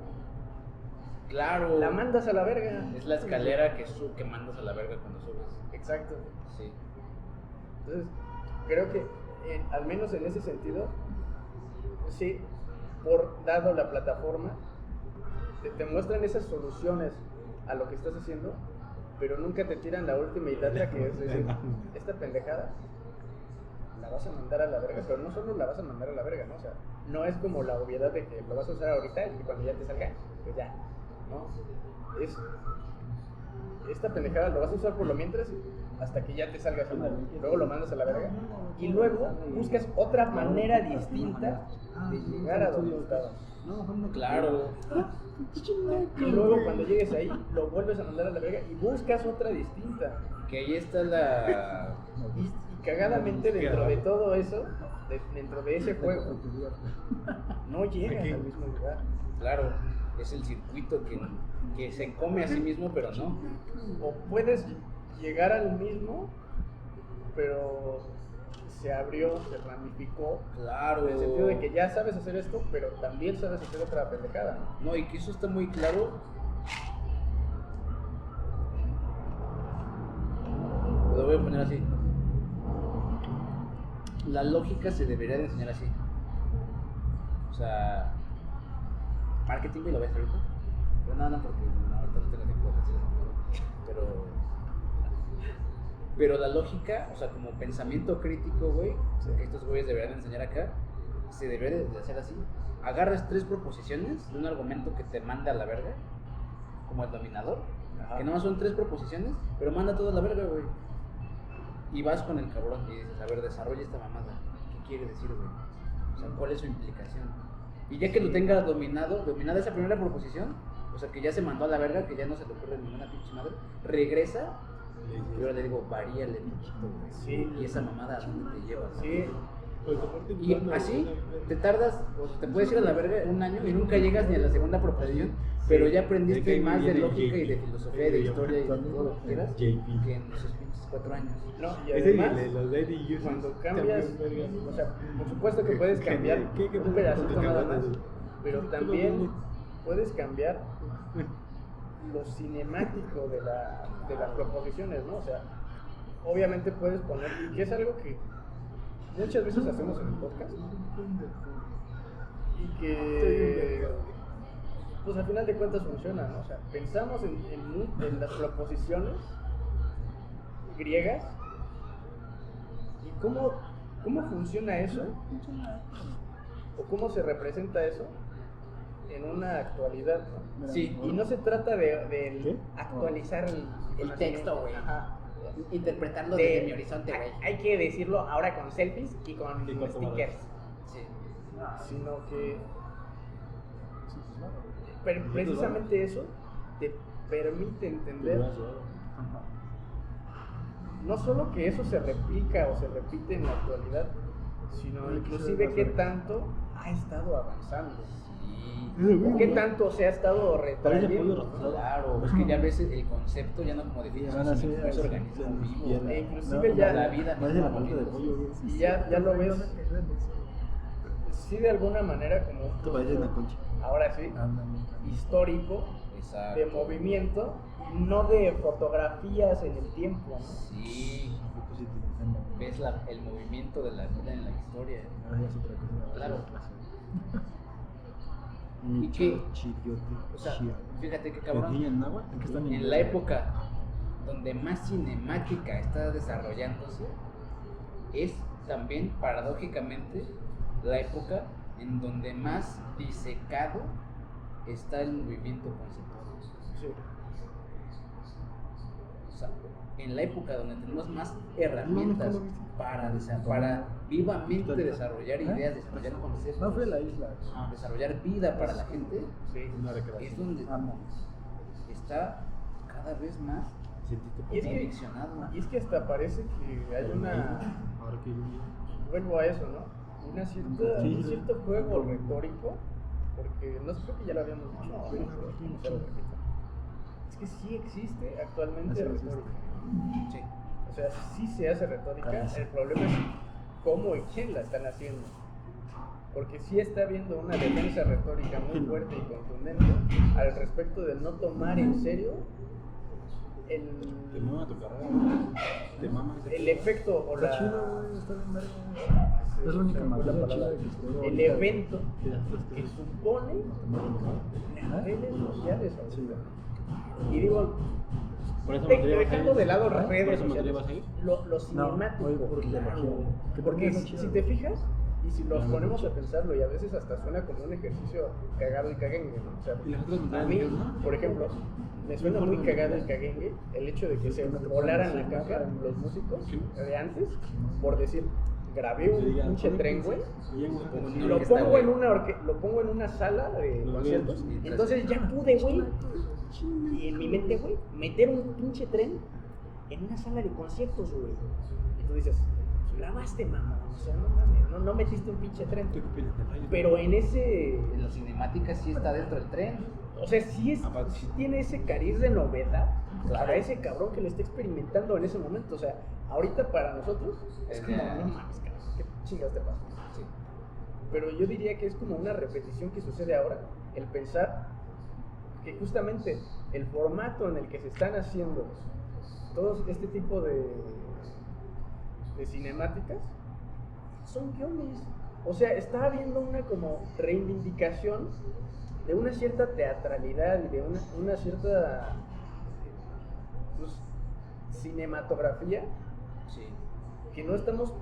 S1: Claro.
S2: la mandas a la verga.
S1: Es la escalera que mandas a la verga cuando subes.
S2: Exacto.
S1: Sí.
S2: Entonces, creo que al menos en ese sentido, sí, por dado la plataforma, te muestran esas soluciones a lo que estás haciendo, pero nunca te tiran la última idea que es decir, esta pendejada la vas a mandar a la verga, pero no solo la vas a mandar a la verga, ¿no? O sea, no es como la obviedad de que lo vas a usar ahorita y cuando ya te salga, pues ya, ¿no? Es esta pendejada lo vas a usar por lo mientras hasta que ya te salga esa madre. Luego lo mandas a la verga y luego buscas otra manera distinta de llegar a donde estabas.
S1: Claro.
S2: Y luego cuando llegues ahí lo vuelves a mandar a la verga y buscas otra distinta.
S1: Que ahí está la.
S2: Y cagadamente dentro de todo eso, dentro de ese juego, no llegas al mismo lugar.
S1: Claro. Es el circuito que se come a sí mismo, pero no.
S2: O puedes llegar al mismo, pero se abrió, se ramificó.
S1: Claro.
S2: En el sentido de que ya sabes hacer esto, pero también sabes hacer otra pendejada.
S1: No, y que eso está muy claro. Lo voy a poner así. La lógica se debería de enseñar así. O sea, marketing, y lo voy a hacer ahorita. Pero no, porque ahorita no tengo tiempo de decir eso. Pero la lógica, o sea, como pensamiento crítico, güey, que estos güeyes deberían enseñar acá, se debería de hacer así. Agarras 3 proposiciones de un argumento que te manda a la verga, como el dominador, que nomás son 3 proposiciones, pero manda todo a la verga, güey. Y vas con el cabrón y dices, a ver, desarrolla esta mamada. ¿Qué quiere decir, güey? O sea, ¿cuál es su implicación? Y ya que lo tenga dominada esa primera proposición, o sea, que ya se mandó a la verga, que ya no se le ocurre ninguna pinche madre, regresa y ahora le digo, varíale poquito, güey.
S2: Sí.
S1: Y esa mamada, ¿a dónde te llevas?
S2: Sí,
S1: Y así te tardas, o te puedes ir a la verga un año y nunca llegas ni a la segunda proposición, pero ya aprendiste más de lógica y de filosofía y de historia y de todo lo que quieras que en esos pinches 4 años.
S2: no, y además, cuando cambias, o sea, por supuesto que puedes cambiar un pedacito nada más, pero también puedes cambiar lo cinemático de las proposiciones, ¿no? O sea, obviamente puedes poner, y que es algo que muchas veces hacemos en el podcast, y que pues al final de cuentas funciona, ¿no? O sea, pensamos en las proposiciones griegas y cómo funciona eso o cómo se representa eso en una actualidad, ¿no?
S1: Sí.
S2: Y no se trata de actualizar el
S1: texto, güey.
S2: Ajá.
S1: Interpretando
S2: De-
S1: desde mi horizonte, güey.
S2: Hay que decirlo ahora con selfies y con stickers,
S1: Sí.
S2: sino que precisamente eso permite entender no solo que eso se replica o se repite en la actualidad, sino inclusive qué tanto ha estado avanzando. ¿Qué tanto se ha estado retrayendo?
S1: Claro, es que ya ves el concepto, ya no como definición, sino como ese organismo vivo.
S2: E inclusive ya
S1: la vida misma
S2: y ya lo ves, sí, de alguna manera como ahora sí, histórico,
S1: Exacto.
S2: de movimiento y no de fotografías en el tiempo, ¿no?
S1: Sí, ves el movimiento de la vida en la historia. Claro. Y que, o sea, fíjate que cabrón, en la época donde más cinemática está desarrollándose, es también paradójicamente la época en donde más disecado está el movimiento conceptual.
S2: Sí.
S1: O sea, en la época donde tenemos más herramientas para vivamente desarrollar ideas, desarrollar conceptos,
S4: No fue la isla.
S1: desarrollar vida para la gente,
S2: Sí.
S1: es donde está cada vez más
S2: Y es que-
S1: direccionado.
S2: Y es que hasta parece que hay vuelvo a eso, ¿no? Un cierto juego retórico, porque no sé, creo que ya lo habíamos dicho, pero se lo repito. Es que sí existe actualmente retórica.
S1: Sí.
S2: O sea, sí se hace retórica, el problema es cómo y quién la están haciendo. Porque sí está habiendo una defensa retórica muy fuerte y contundente al respecto de no tomar en serio
S3: Te mama tu carrera. Te mama ese
S2: el efecto o
S4: Está chido,
S2: la,
S4: güey, está bien verga. Es la única manera chida que estuvo.
S2: el evento que supone las redes sociales ahorita. Y digo,
S3: Por eso Materia va a
S2: dejando
S3: salir.
S2: de lado las
S3: ¿Por
S2: redes
S3: eso Materia
S2: sociales,
S3: va a salir?
S2: lo cinemático,
S4: oye, por
S2: claro.
S4: biología. Que
S2: Porque
S4: también está
S2: si
S4: chido.
S2: te fijas, y si nos
S3: Ajá.
S2: ponemos a pensarlo, y a veces hasta suena como un ejercicio cagado y caguengue, ¿no? O sea,
S3: Y las otras
S2: a
S3: materias
S2: mí,
S3: dijeron, ¿no?
S2: por ejemplo, me suena muy cagado y caguengue el hecho de que se volaran la caca los músicos de antes por decir, grabé un pinche tren, güey, lo pongo en una sala de conciertos, entonces ya pude, güey, y en mi mente, güey, meter un pinche tren en una sala de conciertos, güey. Y tú dices, grabaste, mamá, o sea, no mames, no metiste un pinche tren. Pero en
S1: En las cinemáticas sí está dentro del tren.
S2: o sea, sí tiene ese cariz de novedad
S1: Claro.
S2: para ese cabrón que lo está experimentando en ese momento. O sea, ahorita para nosotros es como,
S1: Ya.
S2: no mames, cabrón, ¿qué chingas te pasa?
S1: Sí.
S2: Pero yo diría que es como una repetición que sucede ahora, el pensar que justamente el formato en el que se están haciendo todo este tipo de cinemáticas son guiones. O sea, está habiendo una como reivindicación de una cierta teatralidad y de una cierta pues, cinematografía
S1: Sí.
S2: que no estamos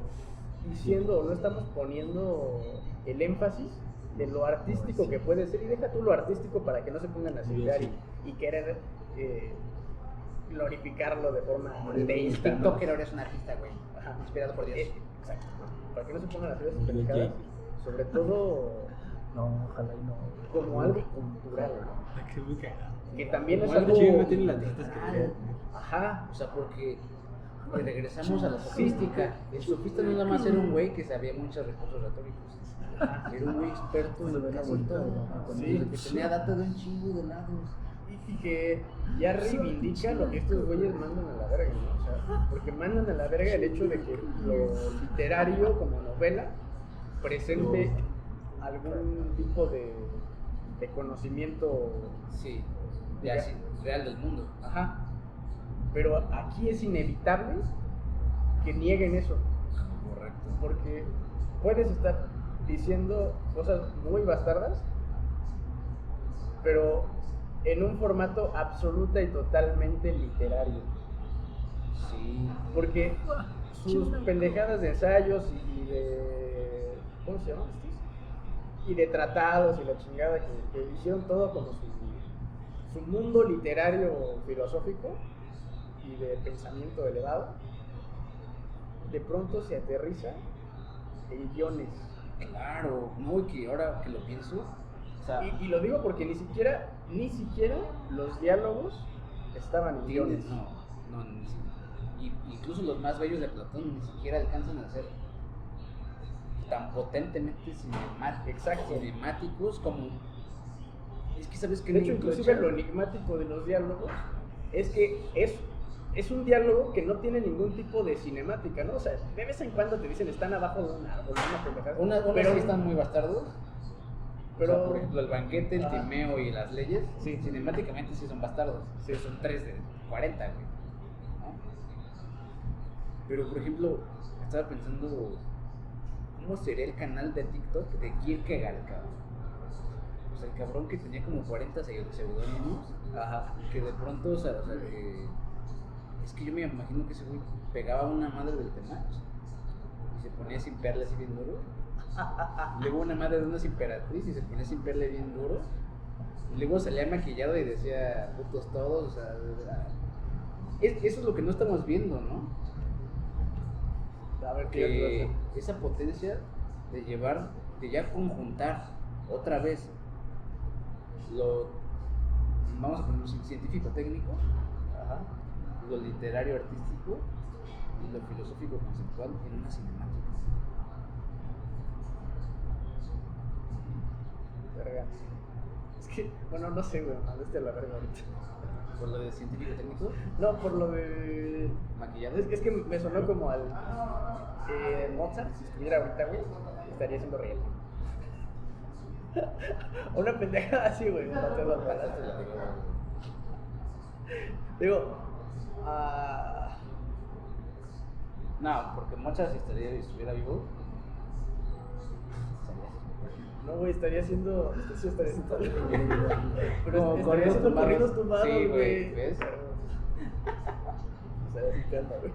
S2: diciendo o no estamos poniendo el énfasis de lo artístico que puede ser, y deja tú lo artístico para que no se pongan a citar y querer glorificarlo de forma deísta, ¿no?
S1: TikToker ahora es un artista, güey.
S2: Ajá.
S1: Inspirado por Dios.
S2: Exacto. Para que no se pongan a hacer esas pendejadas, sobre todo
S4: No, ojalá y no.
S2: como algo cultural,
S3: Que muy cagado.
S2: que también es
S3: Igual
S2: algo
S3: chido, no tiene las listas que
S1: Claro.
S2: ajá,
S1: O sea, porque regresamos a la sofística. El sofista no nada más era un güey que sabía muchos recursos retóricos. Era un güey experto en casi todo.
S2: Sí.
S1: Que tenía data de un chingo de lados.
S2: y que ya reivindica lo que estos güeyes mandan a la verga, ¿no? O sea, porque mandan a la verga el hecho de que lo literario como novela presente algún tipo de conocimiento,
S1: Sí, de así, real del mundo.
S2: ajá, pero aquí es inevitable que nieguen eso,
S1: Correcto.
S2: porque puedes estar diciendo cosas muy bastardas, pero en un formato absoluta y totalmente literario.
S1: Sí.
S2: Porque sus pendejadas de ensayos y de. ¿Cómo se llaman estos? Y de tratados y la chingada que hicieron todo como su mundo literario filosófico y de pensamiento elevado, de pronto se aterriza en guiones.
S1: Claro, no, y que ahora que lo pienso, o sea,
S2: Y lo digo porque ni siquiera los diálogos estaban
S1: Tienes,
S2: millones.
S1: Incluso los más bellos de Platón ni siquiera alcanzan a ser tan potentemente cinemáticos como... Es que sabes que
S2: De hecho, inclusive lo enigmático de los diálogos es que es un diálogo que no tiene ningún tipo de cinemática, ¿no? O sea, de vez en cuando te dicen están abajo de un árbol, una pendejada.
S1: Pero sí están muy bastardos.
S2: Pero,
S1: O sea, por ejemplo, el banquete, el
S2: ajá.
S1: timeo y las leyes,
S2: Sí.
S1: cinemáticamente sí son bastardos.
S2: Sí.
S1: Son 3 de 40, güey. ¿No? Pero, por ejemplo, estaba pensando, ¿cómo sería el canal de TikTok de Kierkegaard, cabrón? O sea, el cabrón que tenía como 40 seudónimos,
S2: Ajá.
S1: que de pronto, o sea, que... Es que yo me imagino que ese güey pegaba una madre del Temach y se ponía a simpearle así bien duro. Luego una madre de una imperatriz y se ponía a simpearle bien duro. Y luego salía maquillado y decía putos todos, o sea, eso es lo que no estamos viendo, ¿no?
S2: A ver
S1: Que
S2: qué
S1: esa potencia de llevar, de ya conjuntar otra vez lo, vamos a ponerlo científico técnico,
S2: Ajá.
S1: lo literario artístico y lo filosófico conceptual en una cinemática.
S2: Verga. Es que, bueno, no sé, güey, mándate a la verga ahorita.
S1: ¿Por lo de científico técnico?
S2: No, por lo de...
S1: ¿Maquillado?
S2: Es que me sonó como al... Mozart, si estuviera ahorita, güey, estaría haciendo real. Una pendeja así, güey, me mató las balas. Digo,
S1: No, porque Mozart si estuviera vivo,
S2: no, güey, estaría haciendo... Sí, estaría haciendo... Pero
S1: Como
S2: estaría
S1: corridos
S2: haciendo
S1: tumbados.
S2: corridos tumbados,
S1: Sí, güey,
S2: güey.
S1: ¿ves?
S2: O sea, así canta, güey.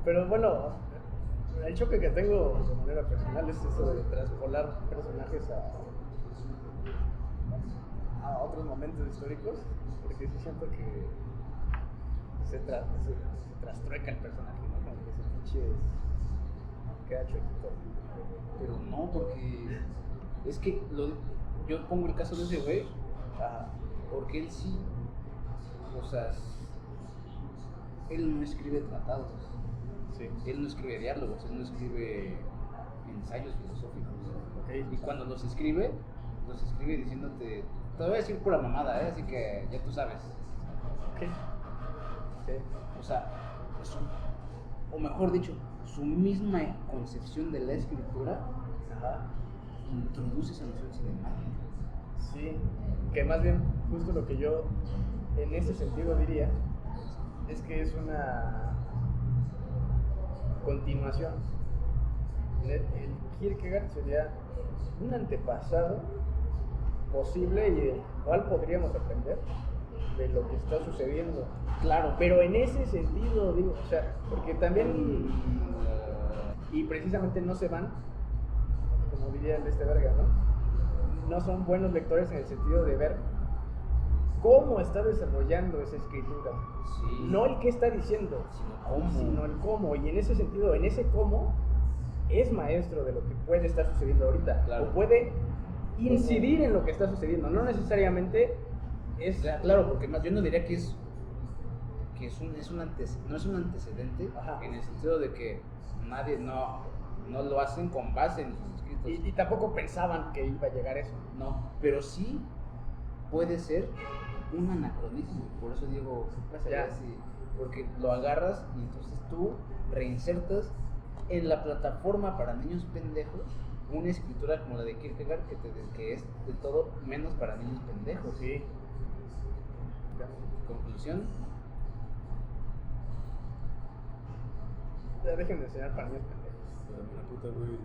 S2: Pero bueno, el choque que tengo de manera personal es eso de traspolar personajes a otros momentos históricos, porque sí siento que se trastrueca el personaje, ¿no? Como que ese pinche queda chuequito.
S1: Pero no, porque es que yo pongo el caso de ese güey,
S2: Ajá.
S1: porque él sí, o sea, él no escribe tratados,
S2: Sí.
S1: él no escribe diálogos, él no escribe ensayos filosóficos.
S2: Ok.
S1: Y cuando los escribe diciéndote, te voy a decir pura mamada, así que ya tú sabes.
S2: Ok. Sí.
S1: O sea, o mejor dicho, su misma concepción de la escritura
S2: Ajá.
S1: introduce esa noción cinemática.
S2: Sí, que más bien justo lo que yo en ese sentido diría es que es una continuación. El Kierkegaard sería un antepasado posible y del cual podríamos aprender de lo que está sucediendo.
S1: Claro,
S2: Pero en ese sentido, digo, o sea, porque también, y precisamente no se van, como diría el de este verga, ¿no? No son buenos lectores en el sentido de ver cómo está desarrollando esa escritura.
S1: sí,
S2: No el qué está diciendo, sino el cómo. Y en ese sentido, en ese cómo, es maestro de lo que puede estar sucediendo ahorita.
S1: Claro.
S2: O puede incidir en lo que está sucediendo. No necesariamente es...
S1: claro, porque más yo no diría que no es un antecedente.
S2: Ajá.
S1: En el sentido de que nadie no lo hacen con base en sus escritos.
S2: Y tampoco pensaban que iba a llegar eso.
S1: No, pero sí puede ser un anacronismo. Por eso digo, ¿qué pasaría
S2: Ya.
S1: si? Porque lo agarras y entonces tú reinsertas en la plataforma para niños pendejos una escritura como la de Kierkegaard que es de todo menos para niños pendejos.
S2: Sí.
S1: Conclusión,
S2: Ya dejen de enseñar para niños pendejos.
S3: La puta, güey.